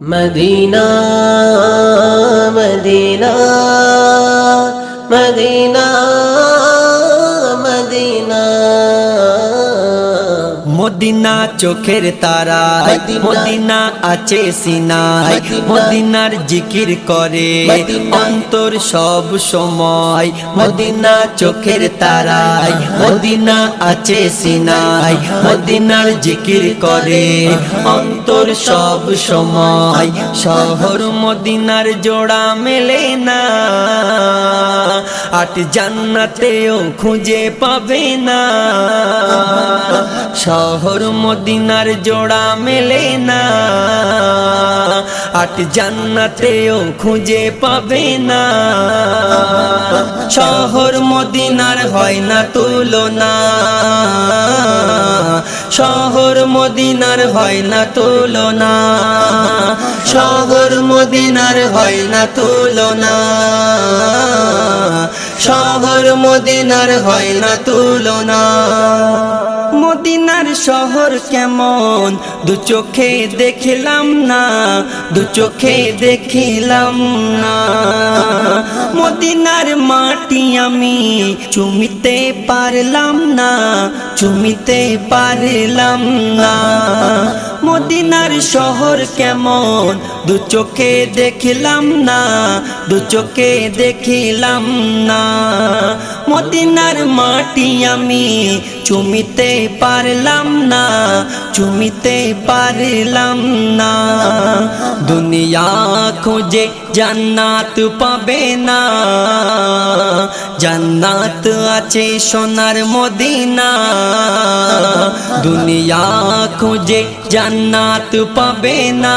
Medina Medina Medina Medina Medina চোখের তারা, Medina আছে সিনায়, মদিনার জিকির করে অন্তর সব সময়। মদিনা চোখের তারায়, মদিনা আছে সিনায়, মদিনার জিকির করে অন্তর সব সময়। শহর মদিনার জোড়া মেলে না, আট জান্নাতেও খুঁজে পাবে না। শহর মদিনার জোড়া মেলে না, আট জান্নাতেও খুঁজে পাবে না। শহর মদিনার হয় না তুলনা, শহর মদিনার হয় না তুলনা, শহর মদিনার হয় না তুলনা, শহর মদিনার হয় না তুলনা। মদিনার শহর কেমন দু চোখে দেখিলাম না, দু চোখে দেখিলাম না। মদিনার মাটি আমি চুমিতে পারলাম না, চুমিতে পারলাম না। মদিনার শহর কেমন দু চোখে দেখিলাম না, দু চোখে দেখিলাম না। মদিনার মাটি আমি চুমিতে পারলাম না, চুমিতে পারলাম না। দুনিয়া খুঁজে জান্নাত পাবে না, জান্নাত আছে সোনার মদিনা। দুনিয়া খুঁজে জান্নাত পাবে না,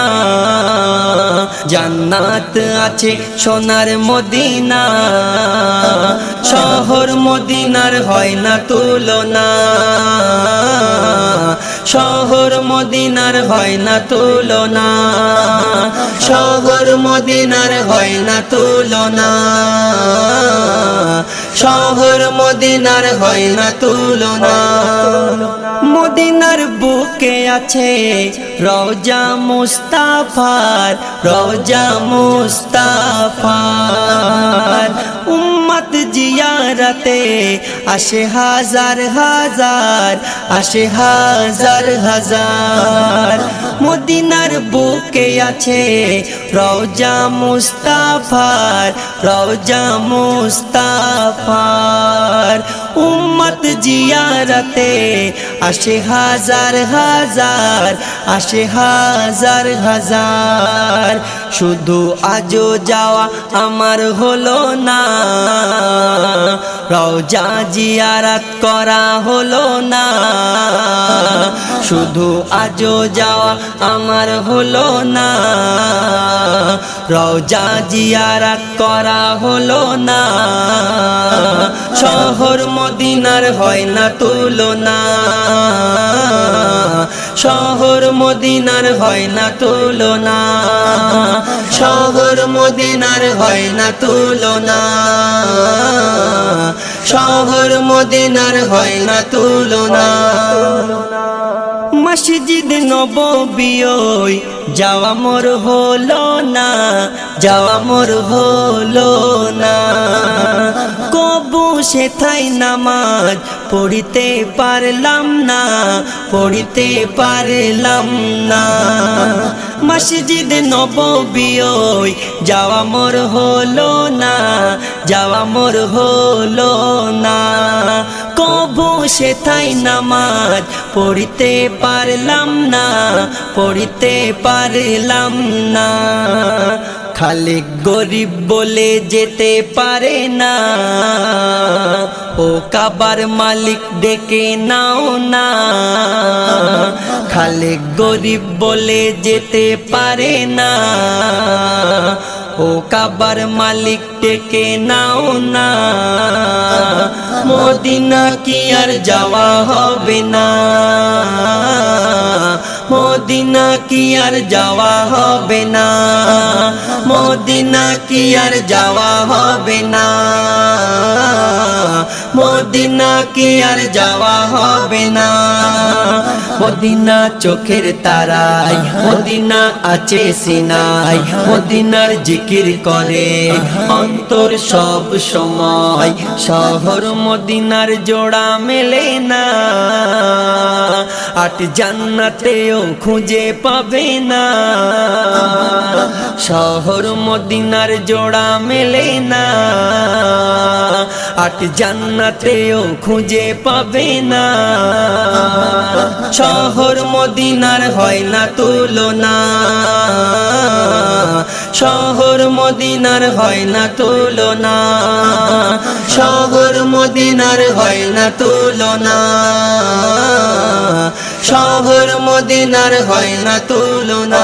জান্নাত আছে সোনার মদিনা। শহর মদিনার হয় না তুলনা, শহর মদিনার হয় না তুলনা, শহর মদিনার হয় না তুলনা, শহর মদিনার হয় না তুলনা। মদিনার বুকে আছে রওজা মুস্তাফার, রওজা মুস্তাফার। উম্মত জিয়ারতে আসে হাজার হাজার, আসে হাজার হাজার। মদিনার বুকে আছে রওজা মুস্তাফার, রওজা মুস্তাফার। উম্মত জিয়ারতে আসে হাজার হাজার, আসে হাজার হাজার। শুধু আজও যাওয়া আমার হলো না, রওজা জিয়ারত করা হলো না। শুধু আজও যাওয়া আমার হলো না, রওজা জিয়ারত করা হলো না। শহর মদিনার হয় না তুলনা, শহর মদিনার হয় না তুলনা, শহর মদিনার হয় না তুলনা, শহর মদিনার হয় না তুলনা। মসজিদ নববী যাওয়া মোর হলো না, যাওয়া মোর হলো না। কবু সেথায় নামাজ পড়িতে পারলাম না, পড়িতে পারলাম না। মসজিদ নববী যাওয়া মোর হলো না, যাওয়া মোর হলো না। কবু সেথায় নামাজ পড়িতে পারলাম না, পড়িতে পারলাম না। খালি গরিব বলে যেতে পারে না, ও কাবার মালিক ডেকে নাও না। খালি গরিব বলে যেতে পারে না, ও কাবার মালিক ডেকে নাও না। মদিনা কি আর যাওয়া হবে না, মদিনা কি আর যাওয়া হবে না, মদিনা কি আর যাওয়া হবে না, মদিনা কি আর যাওয়া হবে না। মদিনা চোখের তারায়, মদিনা আছে সিনায়, মদিনার জিকির করে অন্তর সব সময়। শহর মদিনার জোড়া মেলে না, আট জান্নাতেও খুঁজে পাবে না। শহর মদিনার জোড়া মেলে না, আট জান্নাতেও খুঁজে পাবে না। শহর মদিনার হয় না তুলনা, শহর মদিনার হয় না তুলনা, শহর মদিনার হয় না তুলনা, শহর মদিনার হয় না তুলনা।